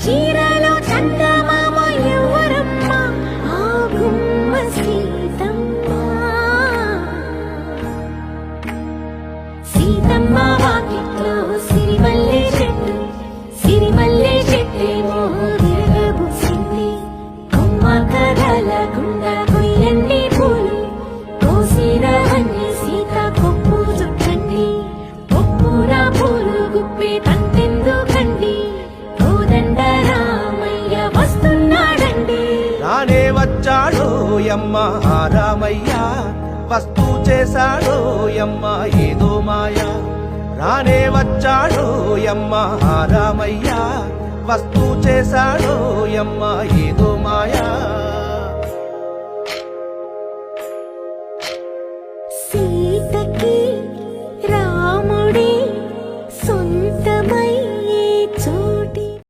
చీరలో చందమామ ఎవరమ్మ ఆ గుమ్మ సీతమ్మ సీతమ్మ వాకిట్లో సిరిమల్లె చెట్టు సిరిమల్లె చెట్టేమో విరగబూసింది కొమ్మ కదలకుండా కొయ్యండి పూలు కోసిరవన్నీ సీత కొప్పు చుట్టండి కొప్పున పూలు గుప్పే తంతెందుకండి కోదండ రామయ్య వస్తున్నాడండి రానే వచ్చాడో యమ్మ ఆ రామయ్య వస్తూ చేశాడో యమ్మ ఏదో మాయా రానే వచ్చాడో యమ్మ ఆ రామయ్య వస్తూ చేశాడో యమ్మ ఏదో మాయా